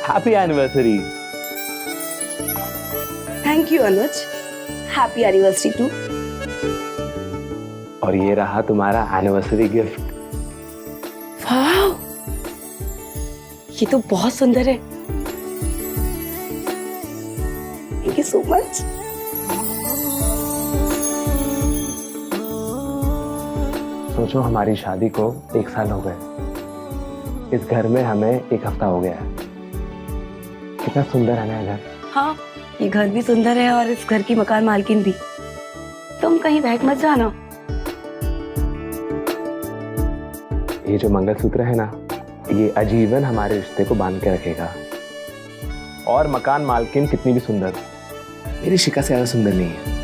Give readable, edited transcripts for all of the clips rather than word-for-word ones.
Happy anniversary. Thank you Anuj, happy anniversary too. और ये रहा तुम्हारा एनिवर्सरी गिफ्ट। वाह, ये तो बहुत सुंदर है। Thank you so much. सोचो हमारी शादी को 1 साल हो गए। इस घर में हमें 1 हफ्ता हो गया है। कितना सुंदर है ना घर। हाँ, ये घर भी सुंदर है और इस घर की मकान मालकिन भी। तुम कहीं बहक मत जाना। ये जो मंगलसूत्र है ना, ये आजीवन हमारे रिश्ते को बांध के रखेगा। और मकान मालकिन कितनी भी सुंदर, मेरी शिका से ज्यादा सुंदर नहीं है।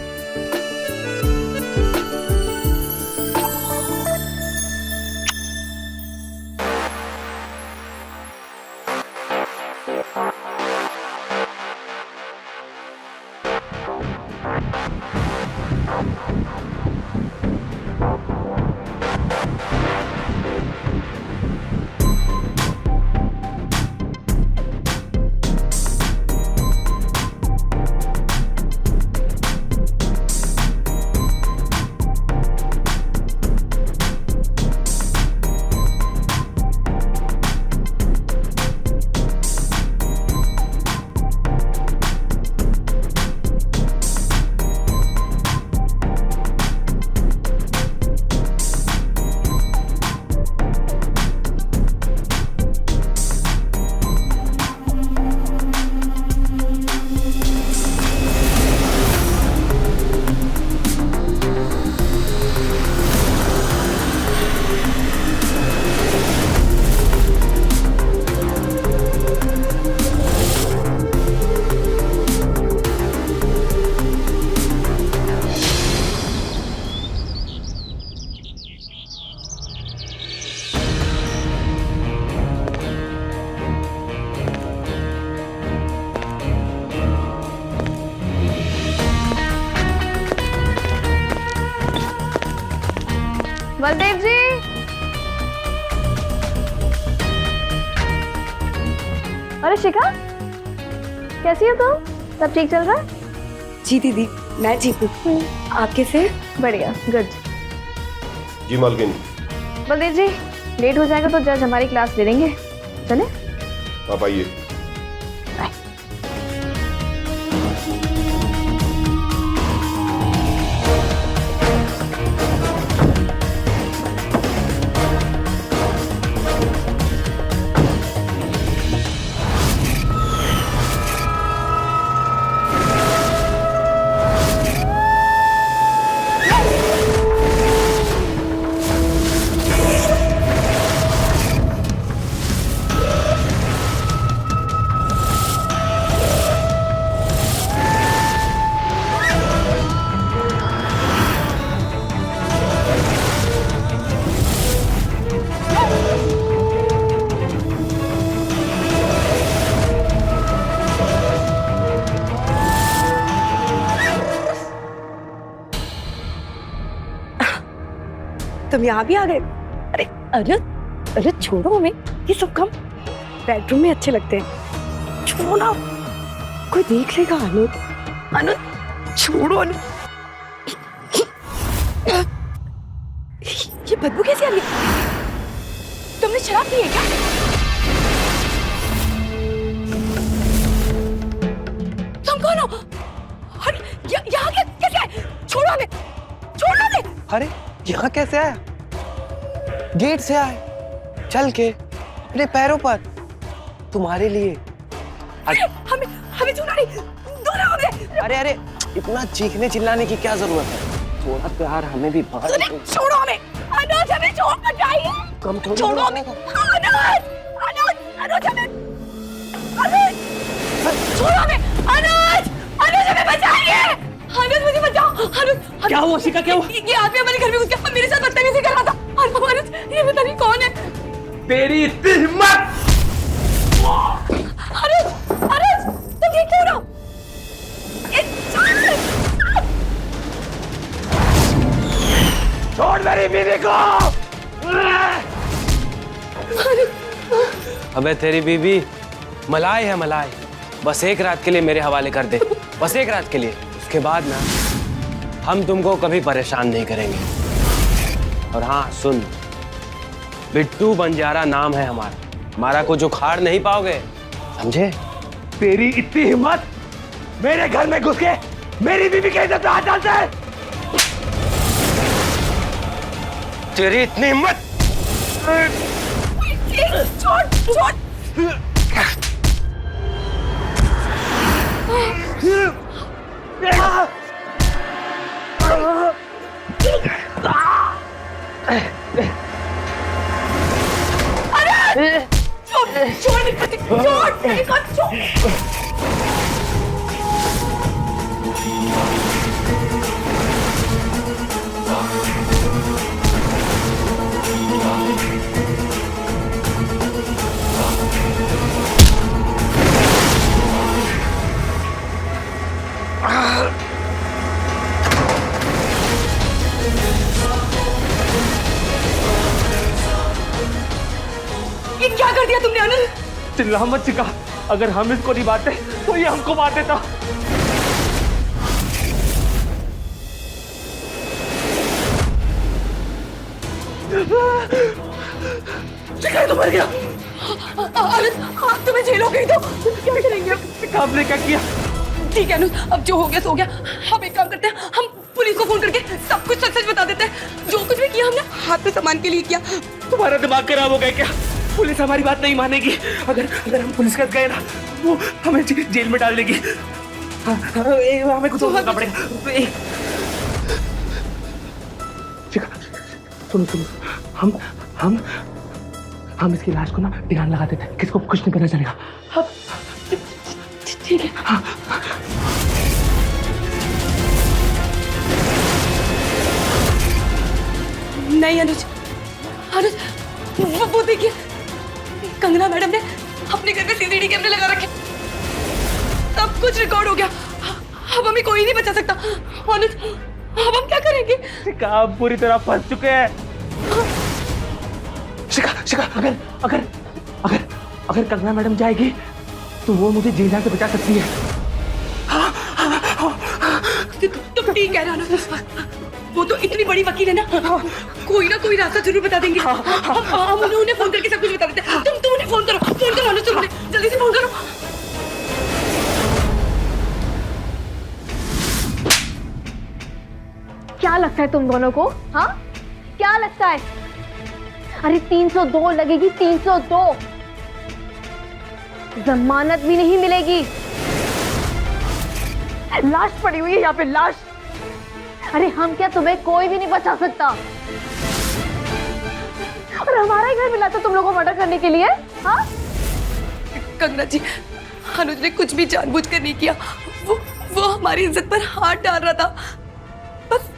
बलदेव जी, अरे शिखा, कैसी हो तुम? सब ठीक चल रहा है? जी दीदी, मैं ठीक हूँ। आप कैसे? बढ़िया, गुड। जी मालकिन। बलदेव जी, लेट हो जाएगा तो जज हमारी क्लास ले लेंगे। चले? आप आइए। तुम यहाँ भी आ गए? अरे अनुज, अरे छोड़ो हमें, ये सब काम बेडरूम में अच्छे लगते हैं। छोड़ो ना, कोई देख लेगा। अनुज, अनुज छोड़ो। अनुज, ये बदबू कैसे आ रही है? तुमने शराब पी है क्या? तुम कौन हो? यहाँ कैसे आए? छोड़ो हमें, छोड़ो हमें। अरे यहाँ कैसे आया? गेट से आए, चल के अपने पैरों पर, तुम्हारे लिए। हमें हमें छूना नहीं, दूर रहो हमें। अरे अरे, इतना चीखने चिल्लाने की क्या जरूरत है? थोड़ा प्यार हमें भी बाहर। छोड़ो हमें। अनुज, हमें छोड़ मत जाइए। कम थोड़ी छोड़ो हमें। अनुज, अनुज, अनुज हमें, अनुज छोड़ो हमें। अनुज, अनुज हमें बचाइए। अनुज मुझे बचाओ। अनुज, क्या हुआ शिखा, क्या हुआ? ये आदमी हमारे घर में घुस गया, मेरे साथ बदतमीजी कर रहा था। अनुज, ये पता नहीं कौन है। तेरी इतनी हिम्मत! अनुज, अनुज तुम ठीक क्यों हो? छोड़ मेरी बीवी को! अबे तेरी बीबी मलाई है मलाई, बस एक रात के लिए मेरे हवाले कर दे, बस एक रात के लिए। उसके बाद ना हम तुमको कभी परेशान नहीं करेंगे। और हाँ सुन, बिट्टू बंजारा नाम है हमारा कुछ उखाड़ नहीं पाओगे, समझे? तेरी इतनी हिम्मत, मेरे घर में घुस के मेरी बीवी के इज्जत पे हाथ डालता है? तेरी इतनी हिम्मत? छोड़ छोड़। छोड़ मेरी बात छोड़। ये क्या कर दिया तुमने अनिल? चिल्ला मत चिका, अगर हम इसको नहीं मारते तो ये हमको मार देता। चिका तो मर गया। अनिल आप तुम्हें जेल हो गई तो क्या करेंगे अब? चिका आपने क्या किया? ठीक है अनिल, अब जो हो गया सो गया। हम एक काम करते हैं, हम पुलिस को फोन करके सब कुछ सच सच बता देते हैं। जो कुछ भी किया हमने हाथ पे सामान के लिए किया। तुम्हारा दिमाग खराब हो गया क्या? पुलिस हमारी बात नहीं मानेगी। अगर अगर हम पुलिस के पास गए ना, वो हमें जेल में डाल देगी। हमें कुछ और करना पड़ेगा। चिका, सुनो सुनो, हम इसकी लाश को ना ध्यान लगा देते हैं, किसको कुछ नहीं पता चलेगा। ठीक है। हाँ। नहीं अनुज, अनुज वो देखिए, कंगना मैडम ने अपने घर में सीसीटीवी कैमरे लगा रखे, सब कुछ रिकॉर्ड हो गया। अब हमें कोई नहीं बचा सकता। अनुज अब हम क्या करेंगे? शिका आप पूरी तरह फंस चुके हैं। शिका अगर अगर अगर अगर कंगना मैडम जाएगी तो वो मुझे जेल से बचा सकती है। तुम ठीक कह रहे हो, वो तो इतनी बड़ी वकील है ना, कोई ना कोई रास्ता जरूर बता देंगे। हम उन्हें फोन करके सब कुछ बता देते हैं। तुम उन्हें फोन करो अनुज, तुम उन्हें जल्दी से फोन करो। क्या लगता है तुम दोनों को? हाँ क्या लगता है? अरे 302 लगेगी, 302। जमानत भी नहीं मिलेगी। लाश पड़ी हुई है यहाँ पे, लाश। अरे हम क्या, तुम्हें कोई भी नहीं बचा सकता। और हमारा ही घर मिला था तुम लोगों को मर्डर करने के लिए? हाँ कंगना जी, अनुज ने कुछ भी जानबूझकर नहीं किया। वो हमारी इज्जत पर हाथ डाल रहा था, बस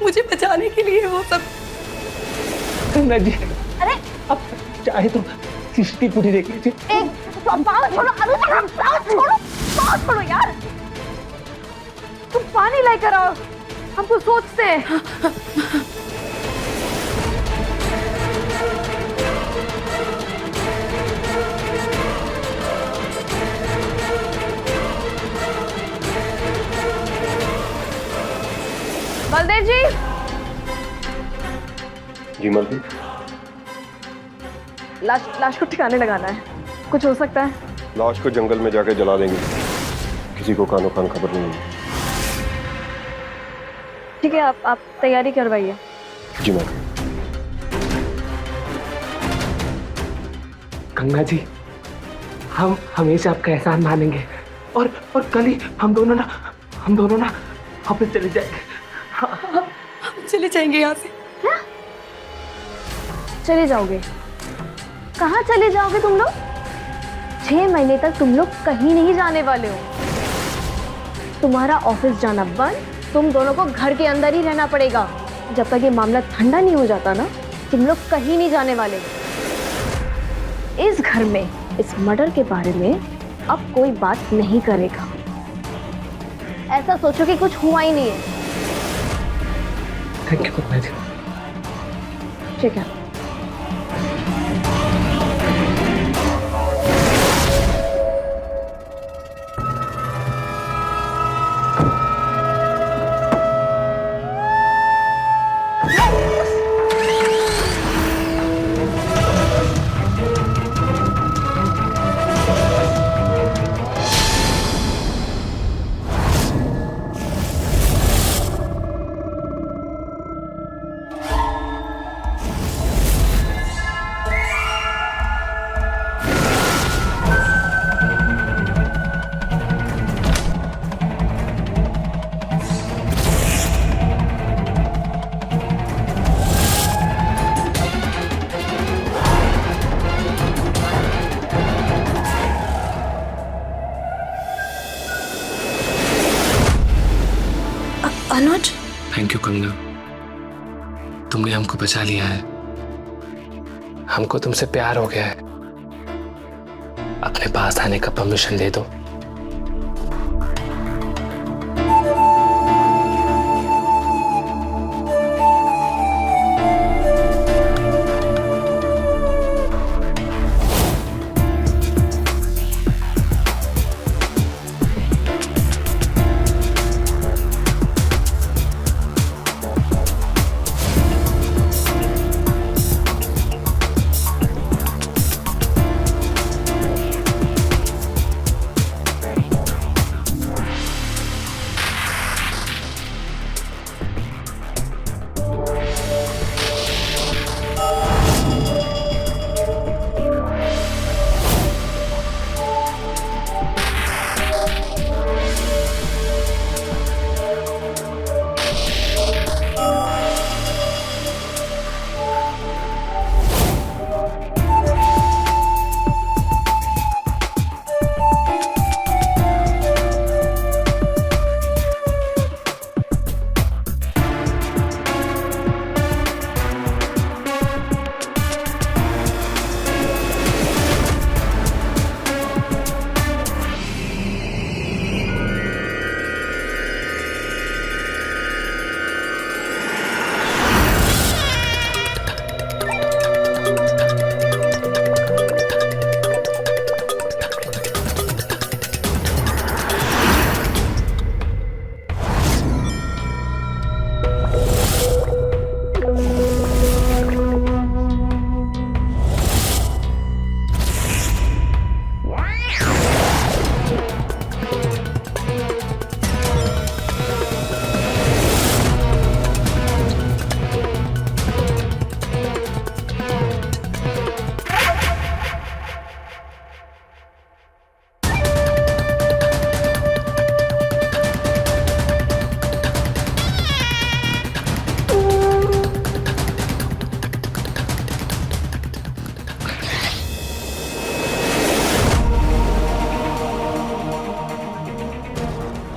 मुझे बचाने के लिए वो सब। कंगना जी, अरे अब चाहे तो सीसीटीवी फुटेज देख लीजिए। एक पाँव छोड़ो अनुज, पाँव छोड़ो यार। तुम पानी लेकर आओ, हम कुछ सोचते हैं। बलदेव जी। जी मालकिन। लाश को ठिकाने लगाना है, कुछ हो सकता है? लाश को जंगल में जाके जला देंगे, किसी को कानो कान खबर नहीं होगी। ठीक है, आप तैयारी करवाइए। जी मालकिन। गंगा जी, हम हमेशा आपका एहसान मानेंगे और कल ही हम दोनों ना वापस चले जाएंगे। हम चले जाएंगे यहाँ से। क्या चले जाओगे? कहाँ चले जाओगे तुम लोग? 6 महीने तक तुम लोग कहीं नहीं जाने वाले हो। तुम्हारा ऑफिस जाना बंद, तुम दोनों को घर के अंदर ही रहना पड़ेगा। जब तक ये मामला ठंडा नहीं हो जाता ना, तुम लोग कहीं नहीं जाने वाले। इस घर में इस मर्डर के बारे में अब कोई बात नहीं करेगा। ऐसा सोचो कि कुछ हुआ ही नहीं है। Thank you Ganga ji. ठीक है। अनुज, थैंक यू कंगना, तुमने हमको बचा लिया है। हमको तुमसे प्यार हो गया है। अपने पास आने का परमिशन दे दो।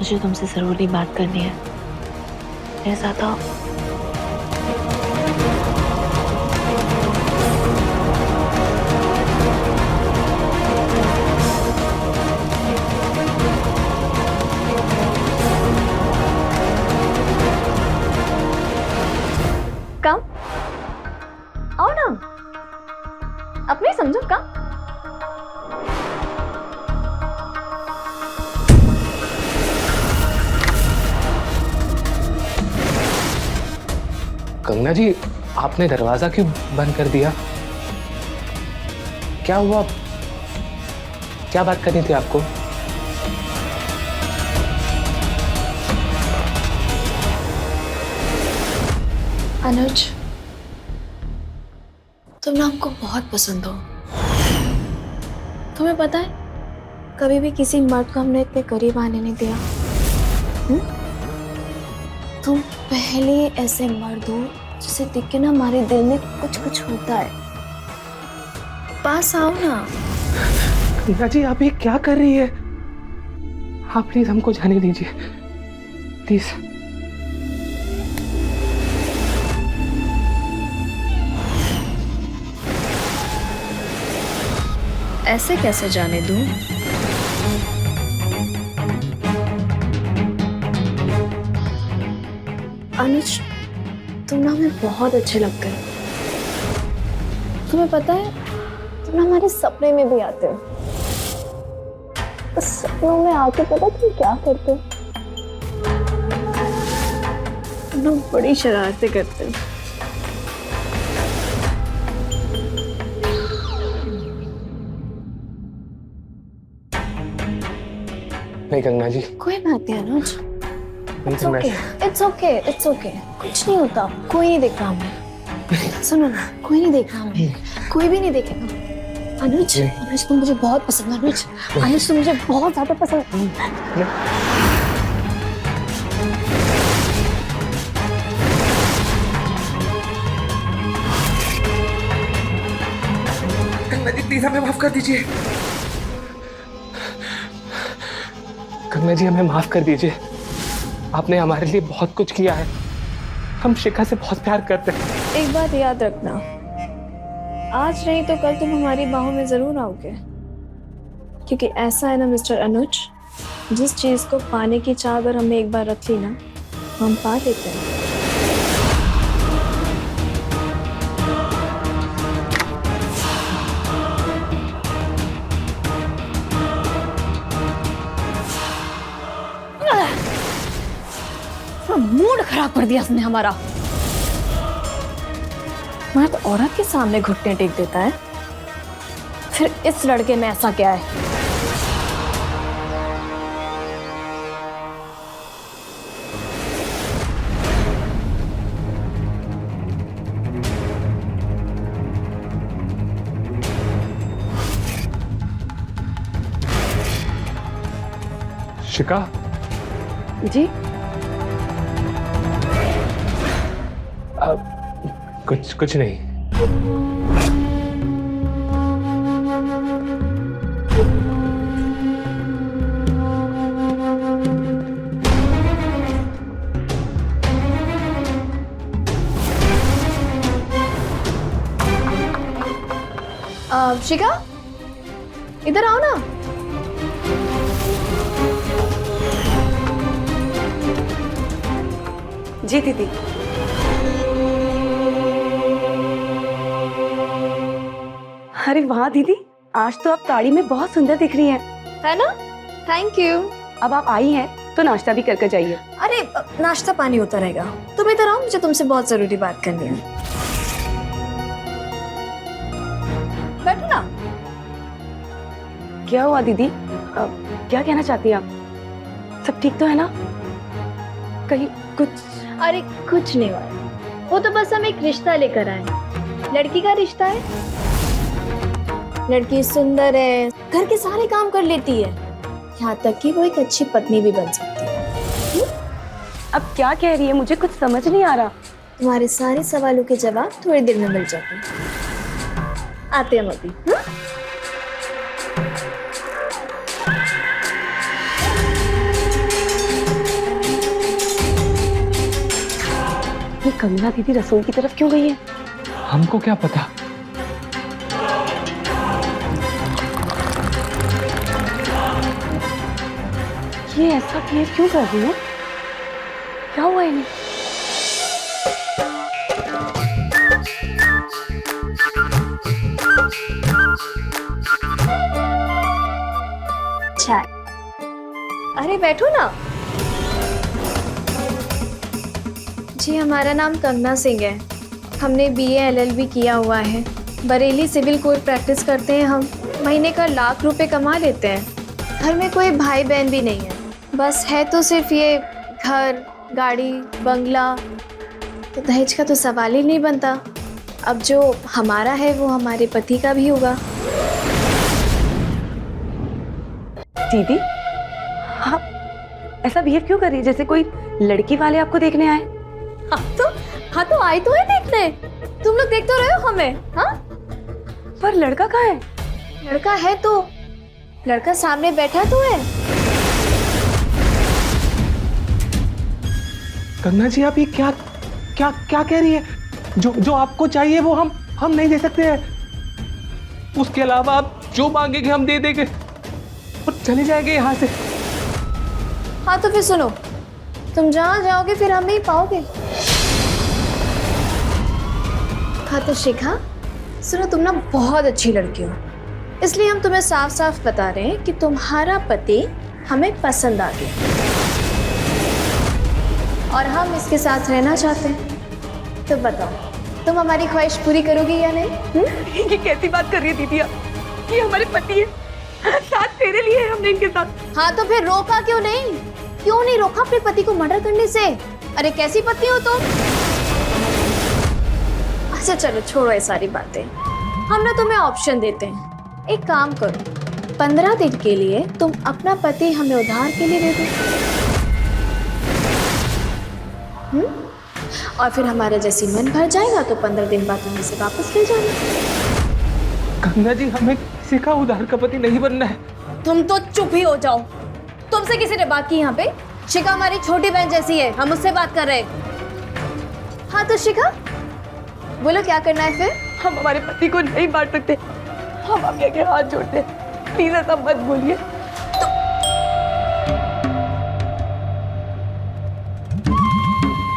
मुझे तुमसे जरूरी बात करनी है। मेरे साथ आओ। कम आओ ना, अपने समझो कम। कंगना जी, आपने दरवाजा क्यों बंद कर दिया? क्या हुआ? क्या बात करनी थी आपको? अनुज, तुम ना हमको बहुत पसंद हो। तुम्हें पता है, कभी भी किसी मर्द को हमने इतने करीब आने नहीं दिया। तुम पहले ऐसे मर्द हो जिसे देख के ना हमारे दिल में कुछ कुछ होता है। पास आओ ना। कंगना जी, आप ये क्या कर रही है? आप प्लीज हमको जाने दीजिए, प्लीज। ऐसे कैसे जाने दूं? अनुज, तुम ना हमें बहुत अच्छे लगते हो। तुम्हें पता है, तुम ना हमारे सपने में भी आते हो। उस सपनों में आके पता तुम क्या करते हो? तुम ना बड़ी शरारतें करते हो। नहीं कंगना जी, कोई बात नहीं अनुज। नहीं It's Kangana okay. Ji. It's okay. It's okay. कुछ नहीं होता। कोई नहीं देख रहा हमें। सुनो ना, कोई नहीं देख रहा हमें। कोई भी नहीं देखेगा। अनुज, अनुज तुम मुझे बहुत पसंद है। अनुज, अनुज तुम मुझे बहुत ज्यादा पसंद है। कंगना जी, प्लीज हमें माफ कर दीजिए। कंगना जी, हमें माफ कर दीजिए। आपने हमारे लिए बहुत कुछ किया है। हम शिखा से बहुत प्यार करते हैं। एक बात याद रखना, आज नहीं तो कल तुम हमारी बाहों में जरूर आओगे, क्योंकि ऐसा है ना मिस्टर अनुज, जिस चीज को पाने की चाह अगर हमने एक बार रख ली ना, हम पा लेते हैं। मूड खराब कर दिया इसने हमारा। मर्द औरत के सामने घुटने टेक देता है, फिर इस लड़के में ऐसा क्या है? शिखा जी कुछ नहीं। शिखा, इधर आओ ना। जी दीदी। अरे वाह दीदी, आज तो आप साड़ी में बहुत सुंदर दिख रही हैं। है ना? Thank you. अब आप आई हैं तो नाश्ता भी करके जाइए। अरे नाश्ता पानी होता रहेगा, तुम इधर आओ, मुझे तुमसे बहुत जरूरी बात करनी है। बैठो ना। क्या हुआ दीदी? क्या कहना चाहती हैं आप? सब ठीक तो है ना? कहीं कुछ? अरे कुछ नहीं हुआ, वो तो बस हम एक रिश्ता लेकर आए। लड़की का रिश्ता है, लड़की सुंदर है, घर के सारे काम कर लेती है, यहाँ तक कि वो एक अच्छी पत्नी भी बन सकती है। अब क्या कह रही है, मुझे कुछ समझ नहीं आ रहा। तुम्हारे सारे सवालों के जवाब थोड़ी देर में मिल जाते हैं। आते हैं हम अभी। ये कंगना दीदी रसोई की तरफ क्यों गई है? हमको क्या पता। ये ऐसा बिहेव क्यों कर रही है? क्या हुआ इन्हें? चाय। अरे बैठो ना। जी हमारा नाम कंगना सिंह है, हमने BA LLB किया हुआ है, बरेली सिविल कोर्ट प्रैक्टिस करते हैं। हम महीने का लाख रुपए कमा लेते हैं। घर में कोई भाई बहन भी नहीं है, बस है तो सिर्फ ये घर, गाड़ी, बंगला। तो दहेज का तो सवाल ही नहीं बनता। अब जो हमारा है वो हमारे पति का भी होगा। दीदी, आप ऐसा बिहेव क्यों कर रही है जैसे कोई लड़की वाले आपको देखने आए? हाँ तो आई तो है देखने, तुम लोग देख तो रहे हो हमें। हाँ पर लड़का कहाँ है? लड़का है तो, लड़का सामने बैठा तो है। कंगना जी, आप ये क्या क्या क्या कह रही है? जो आपको चाहिए वो हम नहीं दे सकते हैं। उसके अलावा आप जो मांगेंगे हम दे देंगे और चले जाएंगे यहाँ से। हाँ तो फिर सुनो, तुम जहाँ जाओगे फिर हमें ही पाओगे। हाँ तो शिखा सुनो, तुम ना बहुत अच्छी लड़की हो, इसलिए हम तुम्हें साफ साफ बता रहे हैं कि तुम्हारा पति हमें पसंद आ गया और हम इसके साथ रहना चाहते हैं। तो बताओ, तुम हमारी ख्वाहिश पूरी करोगी या नहीं? ये कैसी बात कर रही है दीदी आप? ये हमारे पति है, साथ तेरे लिए है हमने इनके साथ। हाँ तो फिर रोका क्यों नहीं? क्यों नहीं रोका अपने पति को मर्डर करने से? अरे कैसी पत्नी हो तुम? अच्छा चलो छोड़ो ये सारी बातें, हम ना तुम्हें ऑप्शन देते हैं। एक काम करो, 15 दिन के लिए तुम अपना पति हमें उधार के लिए दे दो। और फिर हमारा जैसे मन भर जाएगा तो 15 दिन बाद हम इसे वापस ले जाना। कंगना जी, हमें किसी का उधार का पति नहीं बनना है। तुम तो चुप ही हो जाओ। तुमसे किसी ने बात की यहाँ पे? शिखा हमारी छोटी बहन जैसी है, हम उससे बात कर रहे हैं। हाँ तो शिखा बोलो क्या करना है फिर? हम हमारे पति को नहीं मार सकते, हम आपके आगे हाथ जोड़ते हैं, प्लीज ऐसा मत बोलिए।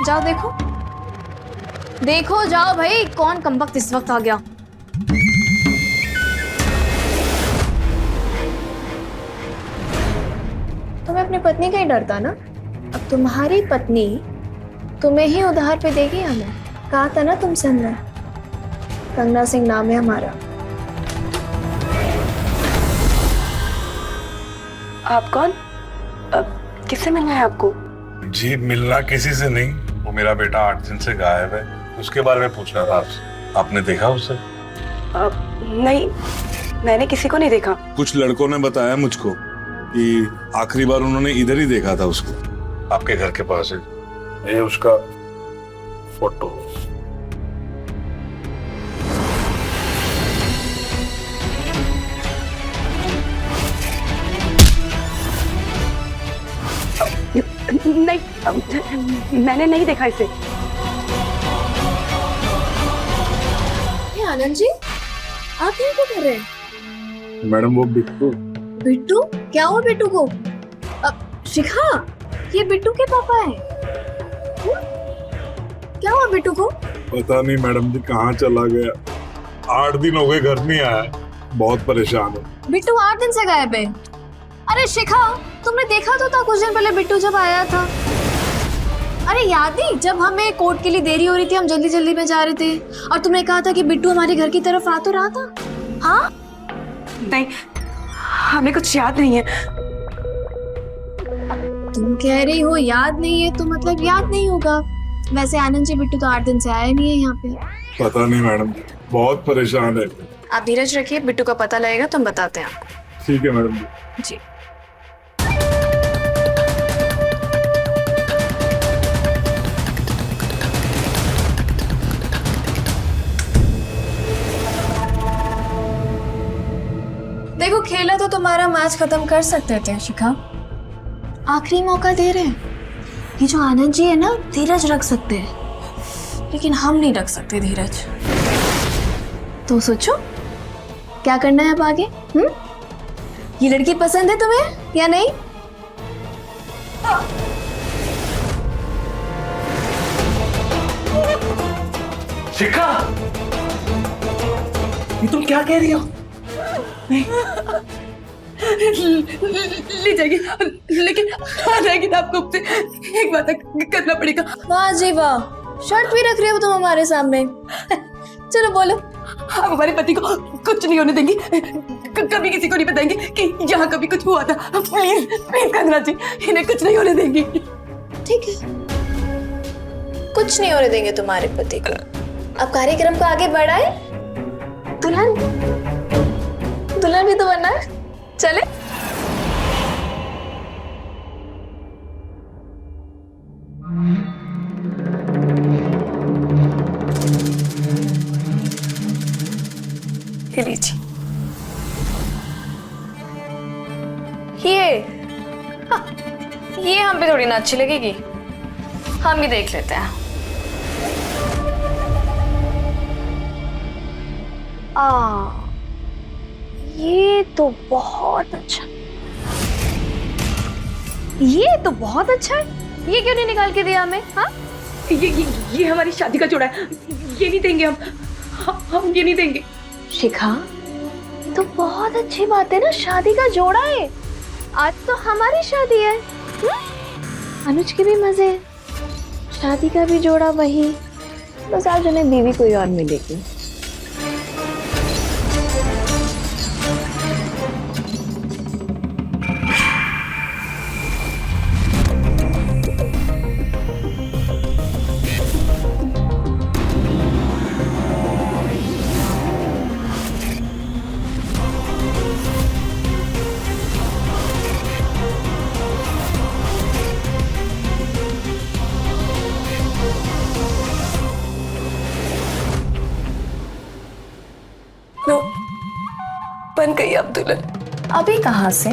जाओ देखो, देखो जाओ भाई, कौन कमबख्त इस वक्त आ गया। तुम्हें अपनी पत्नी का ही डरता ना? अब तुम्हारी पत्नी तुम्हें ही उधार पे देगी हमें। कहा था ना तुमसे हमने, कंगना सिंह नाम है हमारा। आप कौन? किससे मिलना है आपको? जी मिलना किसी से नहीं, वो मेरा बेटा 8 दिन से गायब है, उसके बारे में पूछ रहा था आपसे। आपने देखा उसे? नहीं, मैंने किसी को नहीं देखा। कुछ लड़कों ने बताया मुझको कि आखिरी बार उन्होंने इधर ही देखा था उसको, आपके घर के पास है। ये उसका फोटो। नहीं, मैंने नहीं देखा इसे। आनंद जी, आप यहाँ क्या कर रहे हैं? मैडम वो बिट्टू। बिट्टू? क्या हुआ बिट्टू को? शिखा, ये बिट्टू के पापा हैं। क्या हुआ बिट्टू को? पता नहीं मैडम जी कहाँ चला गया, 8 दिन हो गए घर नहीं आया, बहुत परेशान है। बिट्टू 8 दिन से गायब है। अरे शिखा, तुमने देखा तो था कुछ दिन पहले बिट्टू जब आया था। अरे याद नहीं, जब हमें कोर्ट के लिए देरी हो रही थी, हम जल्दी जल्दी में जा रहे थे और तुमने कहा था कि बिट्टू हमारे घर की तरफ आ तो रहा था। हाँ? नहीं, हमें कुछ याद नहीं है। तुम कह रही हो याद नहीं है, तो मतलब याद नहीं होगा। वैसे आनंद जी, बिट्टू तो 8 दिन से आया नहीं है यहाँ पे। पता नहीं मैडम जी, बहुत परेशान है। आप धीरज रखिए, बिट्टू का पता लगेगा तो हम बताते हैं आपको। ठीक है मैडम जी। जी। देखो, खेला तो तुम्हारा मैच खत्म कर सकते थे शिखा, आखिरी मौका दे रहे हैं। ये जो आनंद जी है ना, धीरज रख सकते हैं, लेकिन हम नहीं रख सकते धीरज। तो सोचो क्या करना है अब आगे। ये लड़की पसंद है तुम्हें या नहीं? शिखा, ये तुम क्या कह रही हो? ले जाएगी, लेकिन आपको मुझसे एक बात करना पड़ेगा। वाह जी वाह, शर्त भी रख रहे हो तुम हमारे सामने। चलो बोलो। आप हमारे पति को कुछ नहीं होने देंगी, कभी किसी को नहीं बताएंगे कि यहाँ कभी कुछ हुआ था। प्लीज प्लीज कंगना जी, इन्हें कुछ नहीं होने देंगी। ठीक है, कुछ नहीं होने देंगे तुम्हारे पति को। अब कार्यक्रम को आगे बढ़ाए। दुल्हन भी तो बनना है। चले। लीजिए। ये हम पे थोड़ी ना अच्छी लगेगी, हम भी देख लेते हैं। ये तो बहुत अच्छा, ये तो बहुत अच्छा है। ये क्यों नहीं निकाल के दिया हमें? हाँ, ये हमारी शादी का जोड़ा है, ये नहीं देंगे हम ये नहीं देंगे। शिखा, तो बहुत अच्छी बात है ना, शादी का जोड़ा है। आज तो हमारी शादी है। अनुज के भी मजे, शादी का भी जोड़ा वही, बस आज उन्हें बीवी कोई और मिलेगी। नो, बन गई अब दुल्हन। अभी कहाँ से?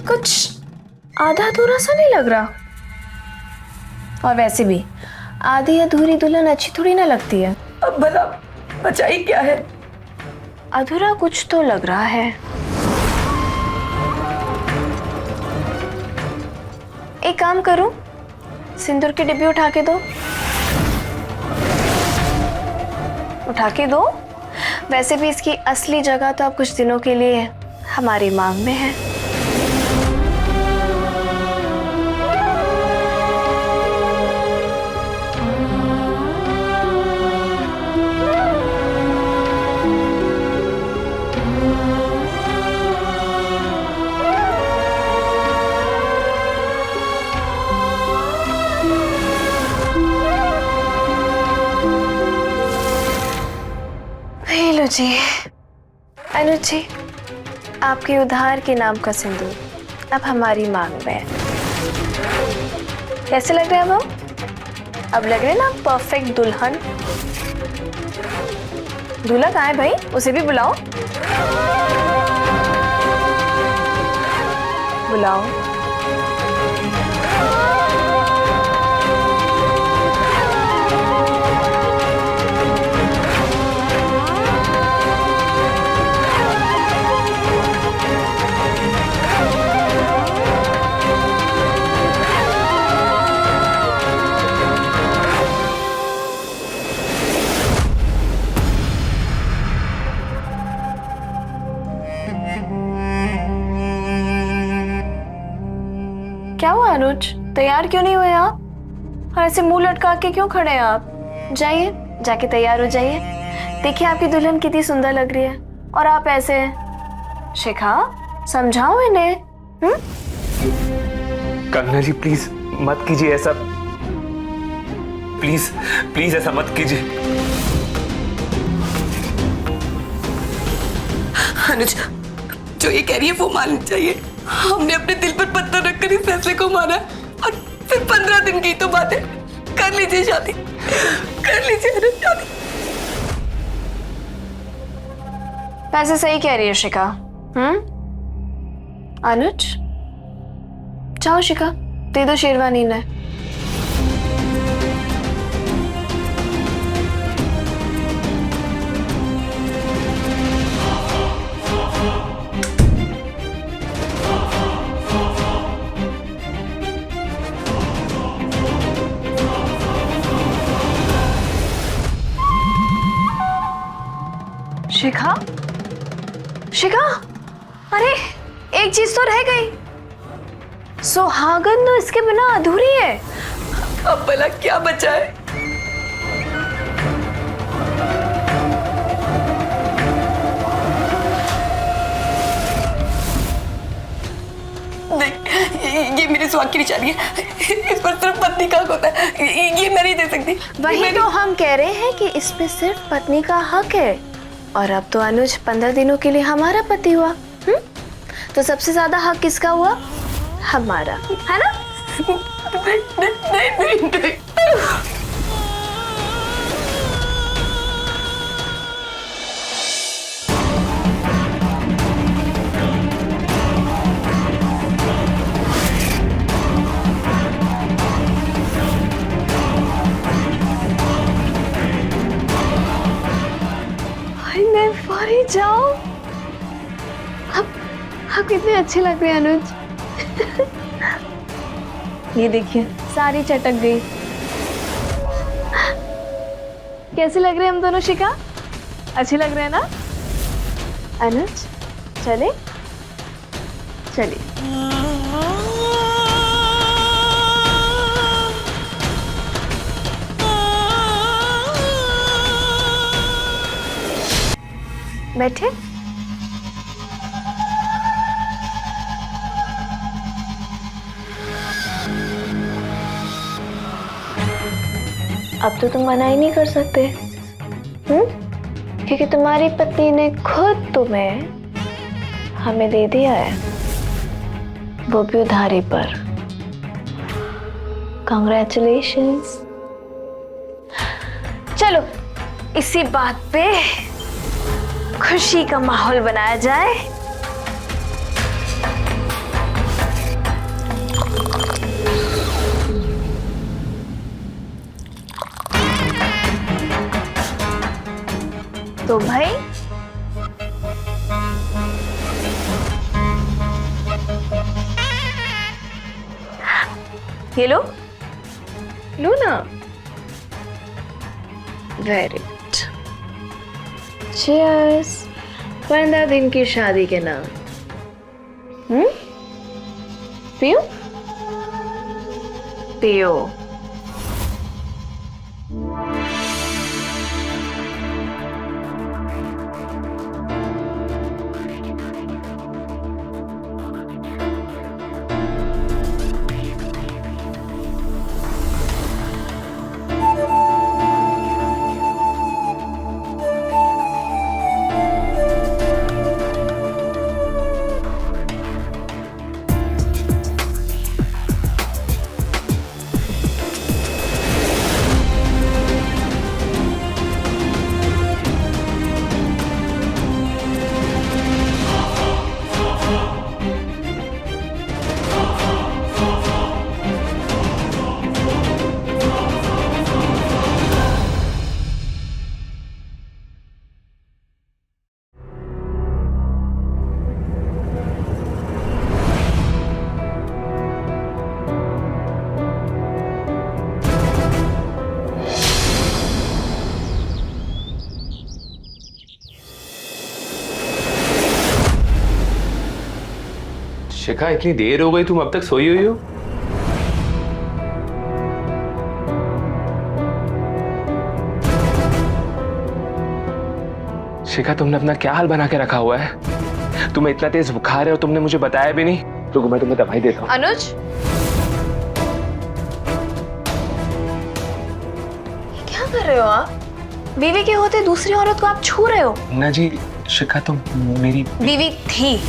कुछ आधा अधूरा सा नहीं लग रहा। और वैसे भी आधी अधूरी दुल्हन अच्छी थोड़ी ना लगती है। अब भला बचाई क्या है? अधूरा कुछ तो लग रहा है। एक काम करूं, सिंदूर के डिब्बे उठा के दो। उठा के दो। वैसे भी इसकी असली जगह तो अब कुछ दिनों के लिए हमारी मांग में है। लो जी, अनुज जी, आपके उधार के नाम का सिंदूर अब हमारी मांग में है। कैसे लग रहे हैं अब हम? अब लग रहे हैं ना परफेक्ट दुल्हन। दूल्हा कहाँ है भाई? उसे भी बुलाओ। बुलाओ। क्या हुआ अनुज, तैयार क्यों नहीं हुए आप? और ऐसे मुंह लटका के क्यों खड़े हैं आप? जाइए, जाके तैयार हो जाइए। देखिए आपकी दुल्हन कितनी सुंदर लग रही है और आप ऐसे। शिखा, समझाओ इन्हें। कंगना जी प्लीज मत कीजिए ऐसा, प्लीज प्लीज ऐसा मत कीजिए। अनुज, जो ये कह रही है वो माननी चाहिए। हमने अपने दिल पर पत्थर रखकर इस फैसले को माना और फिर 15 दिन की तो बात है। कर लीजिए शादी, कर लीजिए अनुज शादी। वैसे सही कह रही है शिखा। अनुज, जाओ शिखा, दे दो शेरवानी ने। शिखा, शिखा, अरे एक चीज तो रह गई। सुहागन तो इसके बिना अधूरी है। अब भला क्या बचा है? नहीं, ये मेरे सुहाग की निशानी है। इस पर सिर्फ पत्नी का हक होता है। ये मैं नहीं दे सकती। वही तो हम कह रहे हैं कि इस पे सिर्फ पत्नी का हक है। और अब तो अनुज 15 दिनों के लिए हमारा पति हुआ। तो सबसे ज्यादा हक किसका हुआ? हमारा, है ना? नहीं। मैं जाओ। अब कितने अच्छे लग रहे हैं अनुज। ये देखिए सारी चटक गई। कैसे लग रहे हैं हम दोनों शिखा? अच्छे लग रहे हैं ना अनुज? चले चलिए। बैठे। अब तो तुम मना ही नहीं कर सकते, क्योंकि तुम्हारी पत्नी ने खुद तुम्हें हमें दे दिया है, वो भी उधारी पर। कांग्रेचुलेशंस। चलो इसी बात पे खुशी का माहौल बनाया जाए। ये लो, लो ना। Very good. चीयर्स 15 दिन की शादी के नाम। पियो पियो। शिखा, इतनी देर हो गई, तुम अब तक सोई हुई हो? शिखा, तुमने अपना क्या हाल बना के रखा हुआ है? तुम्हें इतना तेज बुखार है और तुमने मुझे बताया भी नहीं। रुको, मैं तुम्हें दवाई देता हूँ। अनुज, क्या कर रहे हो आप? बीवी के होते दूसरी औरत को आप छू रहे हो। ना जी, शिखा तुम मेरी बीवी थी।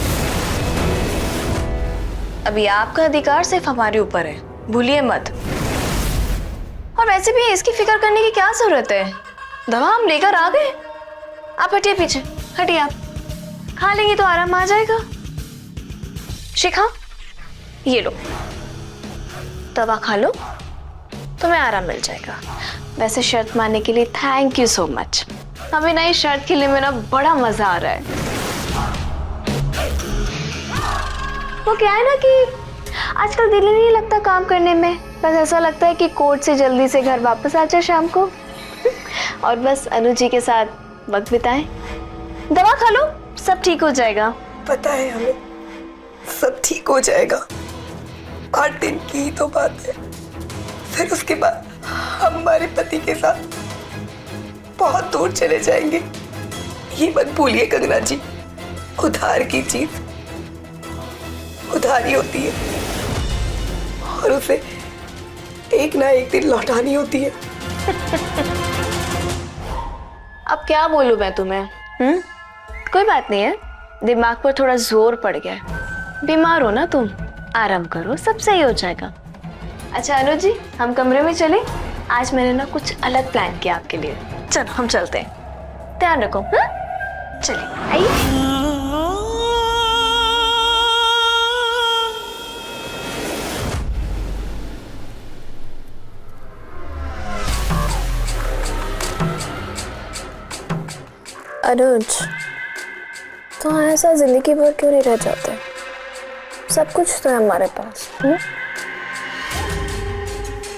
अभी आपका अधिकार सिर्फ हमारे ऊपर है, भूलिए मत। और वैसे भी इसकी फिक्र करने की क्या जरूरत है? दवा हम लेकर आ गए। आप हटिए पीछे, हटिए। आप खा लेंगे तो आराम आ जाएगा। शिखा, ये लो, दवा खा लो, तुम्हें आराम मिल जाएगा। वैसे शर्त मानने के लिए थैंक यू सो मच। हमें नई शर्त खेलने में ना बड़ा मजा आ रहा है। वो क्या है ना कि आजकल दिल ही नहीं लगता काम करने में। बस ऐसा लगता है कि कोर्ट से जल्दी से घर वापस आ जाए शाम को और बस अनु जी के साथ वक्त बिताएं। दवा खा लो, सब ठीक हो जाएगा। पता है हमें, सब ठीक हो जाएगा। 8 दिन की ही तो बात है। फिर उसके बाद हम हमारे पति के साथ बहुत दूर चले जाएंगे। ये मत भूलिए कंगना जी, उधार की चीज उधारी होती है और उसे एक ना एक दिन लौटानी होती है। अब क्या बोलूं मैं तुम्हें? कोई बात नहीं है, दिमाग पर थोड़ा जोर पड़ गया है। बीमार हो ना तुम, आराम करो, सब सही हो जाएगा। अच्छा अनु जी, हम कमरे में चले। आज मैंने ना कुछ अलग प्लान किया आपके लिए। चलो हम चलते हैं, ध्यान रखो। चलिए आइए। अनुज, तो ऐसा जिंदगी भर क्यों नहीं रह जाते? सब कुछ तो है हमारे पास।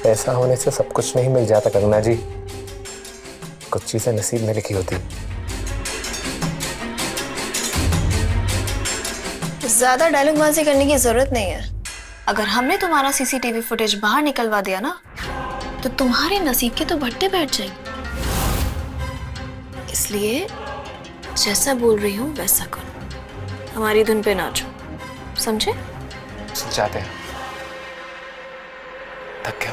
पैसा होने से सब कुछ नहीं मिल जाता कंगना जी, कुछ चीजें नसीब में लिखी होती। ज्यादा डायलॉगबाजी करने की जरूरत नहीं है। अगर हमने तुम्हारा सीसीटीवी फुटेज बाहर निकलवा दिया ना, तो तुम्हारे नसीब के तो भट्टे बैठ जाएंगे। इसलिए जैसा बोल रही हूँ वैसा करो, हमारी धुन पे नाचो, समझे? जाते हैं, थक गया।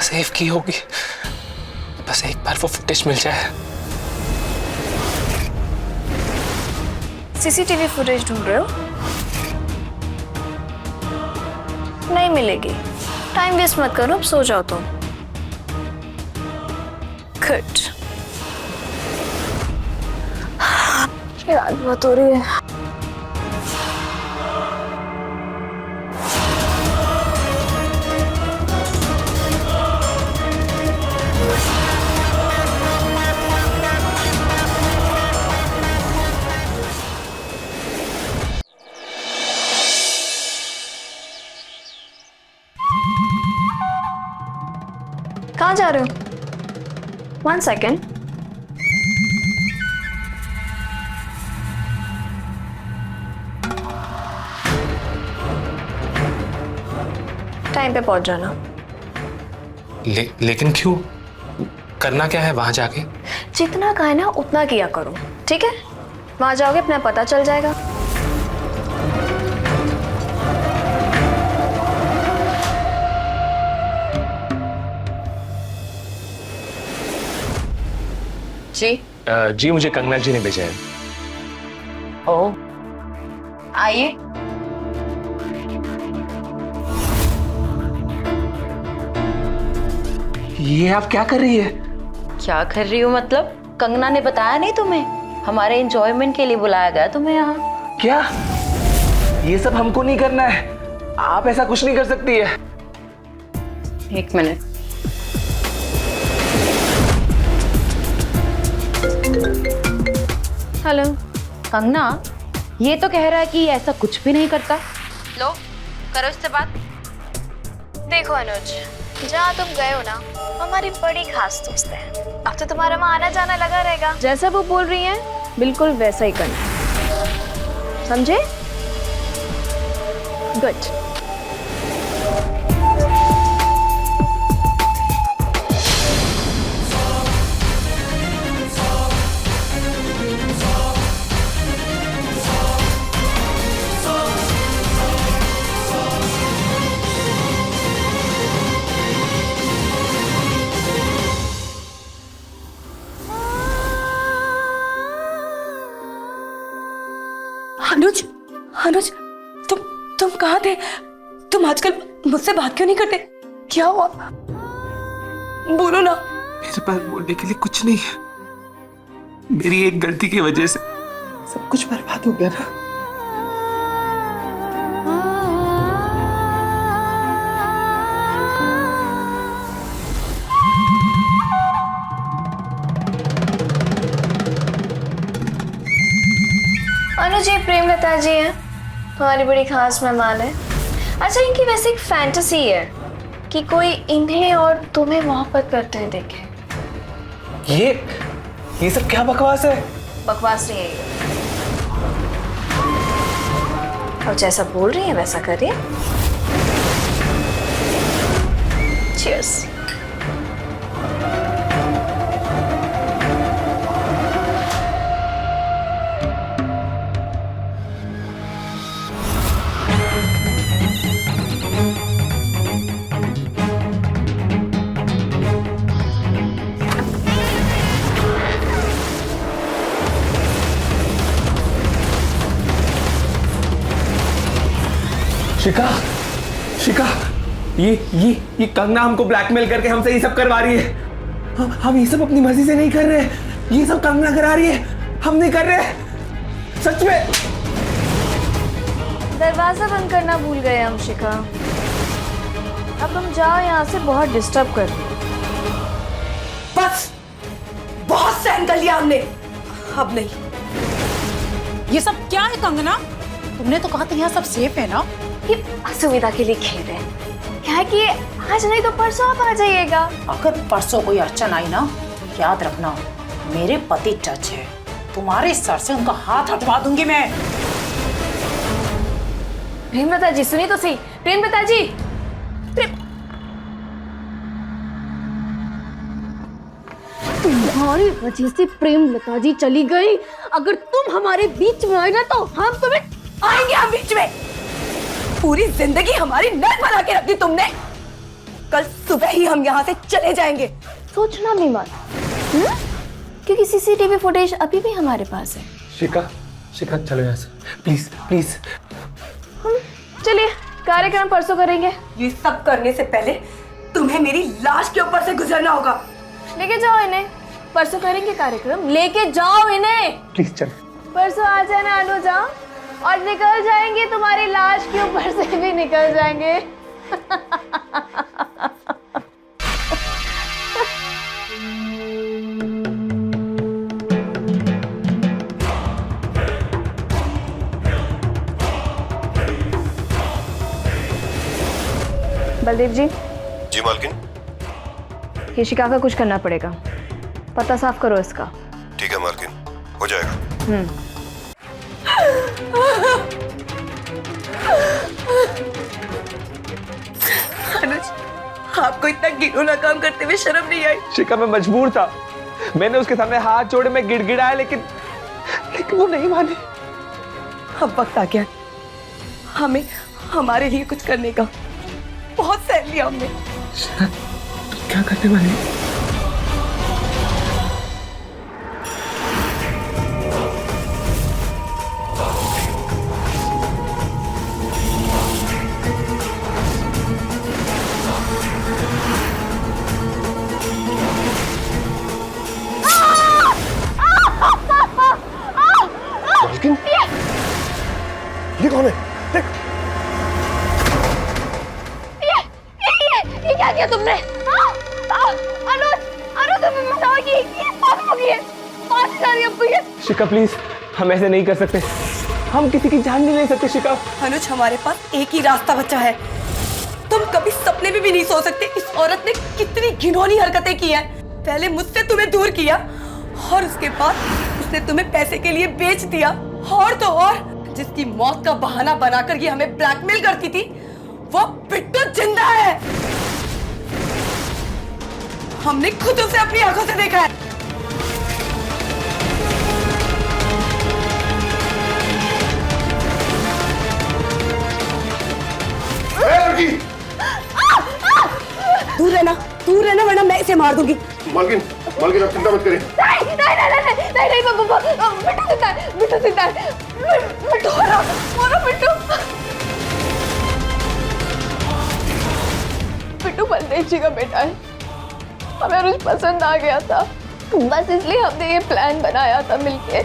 सेव की होगी, बस एक बार वो फुटेज मिल जाए। सीसीटीवी फुटेज ढूंढ रहे हो? नहीं मिलेगी। टाइम वेस्ट मत करो, अब सो जाओ तुम। गुड। रात बहुत हो रही है। कहाँ जा रहे हो? 1 सेकेंड। टाइम पे पहुंच जाना। लेकिन क्यों? करना क्या है वहां जाके? जितना का है ना उतना किया करो, ठीक है? वहां जाओगे अपना पता चल जाएगा। जी मुझे कंगना जी ने भेजा है। ओ, आइए। ये आप क्या कर रही है? क्या कर रही हो मतलब? कंगना ने बताया नहीं तुम्हें? हमारे एंजॉयमेंट के लिए बुलाया गया तुम्हें यहाँ। क्या? ये सब हमको नहीं करना है। आप ऐसा कुछ नहीं कर सकती है। 1 मिनट। हेलो। कंगना, ये तो कह रहा है कि ऐसा कुछ भी नहीं करता। लो, करो इससे बात। देखो अनुज, जहाँ तुम गए हो ना, हमारी बड़ी खास दोस्त है। अब तो तुम्हारा वहाँ आना जाना लगा रहेगा। जैसा वो बोल रही हैं, बिल्कुल वैसा ही करना, समझे? गुड। अनुज, अनुज, तुम कहाँ थे? तुम आजकल मुझसे बात क्यों नहीं करते? क्या हुआ? बोलो ना। मेरे पास बोलने के लिए कुछ नहीं है। मेरी एक गलती की वजह से सब कुछ बर्बाद हो गया ना। अनुज, ये प्रेमलता जी हैं, तुम्हारी बड़ी खास मेहमान है। अच्छा, इनकी वैसे एक फैंटेसी है कि कोई इन्हें और तुम्हें मोहब्बत करते हुए देखे। ये सब क्या बकवास है? बकवास नहीं है ये। और जैसा बोल रही है वैसा करिए। चीयर्स। शिका, ये कंगना हमको ब्लैकमेल करके हमसे ये सब करवा रही है। हम ये सब अपनी मर्जी से नहीं कर रहे हैं। ये सब कंगना करा रही है, हम नहीं कर रहे। सच में। दरवाजा बंद करना भूल गए हम शिखा। अब तुम जाओ यहाँ से, बहुत डिस्टर्ब कर रही हो। बस, बहुत सहन कर लिया हमने, अब नहीं। ये सब क्या है कंगना? तुमने तो कहा था यहाँ सब सेफ है ना? ये असुविधा के लिए खेल रहे हैं। क्या है कि आज नहीं तो परसों आप आ जाइएगा। अगर परसों कोई अड़चन आई ना, याद रखना मेरे पति जज है, तुम्हारे सर से उनका हाथ हटवा दूंगी मैं। प्रेमलता जी, सुनिए तो सही। प्रेमलता जी, तुम्हारी वजह से प्रेमलता जी चली गई। अगर तुम हमारे बीच में आए ना तो हम तुम्हें आएंगे हम बीच में। पूरी जिंदगी हमारी नर्क बना के रख दी तुमने। कल सुबह ही हम यहाँ से चले जाएंगे। सोचना भी मत, क्योंकि सीसीटीवी फुटेज अभी भी हमारे पास है। शिखा, शिखा चलो यहाँ से, प्लीज प्लीज। चलिए, कार्यक्रम परसों करेंगे। ये सब करने से पहले तुम्हें मेरी लाश के ऊपर से गुजरना होगा। लेके जाओ इन्हें, परसों करेंगे कार्यक्रम, लेके जाओ इन्हें। प्लीज चलो। परसों आ जाना अनुजा, और निकल जाएंगे, तुम्हारी लाश के ऊपर से भी निकल जाएंगे। बलदेव जी। जी मालकिन। ये शिका का कुछ करना पड़ेगा, पता साफ करो इसका। ठीक है मालकिन, हो जाएगा। अनुज, आपको इतना घिनौना काम करते हुए शर्म नहीं आई? शिखा मैं मजबूर था, मैंने उसके सामने हाथ जोड़े, मैं गिड़गिड़ाया, लेकिन वो नहीं मानी। अब वक्त आ गया हमें हमारे लिए कुछ करने का। बहुत सह लिया हमने। क्या करने वाले? ये कौन है? देख। ये क्या किया तुमने? अनुज, अनुज तुम्हें बताओ कि ये बात हो गई है, बात कर रही है ये। शिखा प्लीज, हम ऐसे नहीं कर सकते, हम किसी की जान नहीं ले सकते। शिखा। अनुज, हमारे पास एक ही रास्ता बचा है। तुम कभी सपने में भी नहीं सोच सकते इस औरत ने कितनी घिनौनी हरकतें की है। पहले मुझसे तुम्हें दूर किया, और उसके बाद उसने तुम्हें पैसे के लिए बेच दिया। और तो और, जिसकी मौत का बहाना बनाकर ये हमें ब्लैकमेल करती थी, वो बिट्टू जिंदा है। हमने खुद उसे अपनी आंखों से देखा है। दूर रहना वरना मैं इसे मार दूंगी। मालकिन, मालकिन आप चिंता मत करें। नहीं बिट्टू जिंदा है, बिट्टू जिंदा है, बिट्टू मारो बिट्टू। बिट्टू बलदेव जी का बेटा है, हमें अनुज पसंद आ गया था, बस इसलिए हमने ये प्लान बनाया था मिलके।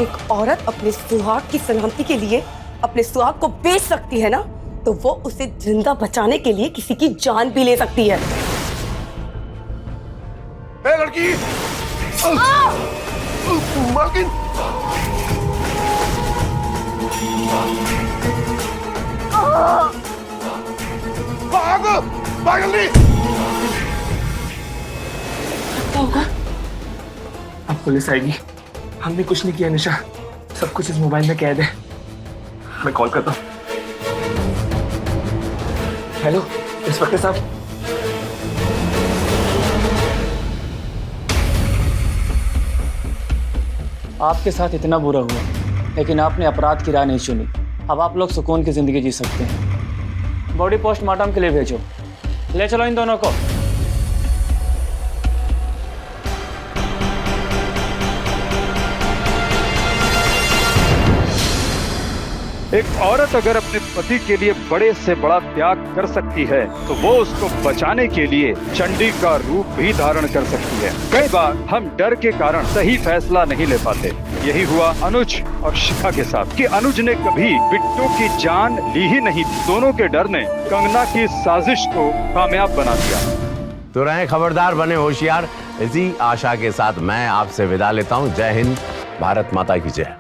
एक औरत अपने सुहाग की सलामती के लिए अपने सुहाग को बेच सकती है ना, तो वो उसे जिंदा बचाने के लिए किसी की जान भी ले सकती है। लड़की! मालकिन! भाग! भाग जल्दी! अब पुलिस आएगी। हमने कुछ नहीं किया निशा, सब कुछ इस मोबाइल में कैद है। मैं कॉल करता हूँ। हेलो इंस्पेक्टर साहब। आपके साथ इतना बुरा हुआ, लेकिन आपने अपराध की राह नहीं चुनी। अब आप लोग सुकून की जिंदगी जी सकते हैं। बॉडी पोस्टमार्टम के लिए भेजो, ले चलो इन दोनों को। एक औरत अगर अपने पति के लिए बड़े से बड़ा त्याग कर सकती है, तो वो उसको बचाने के लिए चंडी का रूप भी धारण कर सकती है। कई बार हम डर के कारण सही फैसला नहीं ले पाते। यही हुआ अनुज और शिखा के साथ कि अनुज ने कभी बिट्टू की जान ली ही नहीं थी। दोनों के डर ने कंगना की साजिश को कामयाब बना दिया। तो रहें खबरदार, बने होशियार। इसी आशा के साथ मैं आपसे विदा लेता हूँ। जय हिंद, भारत माता की जय।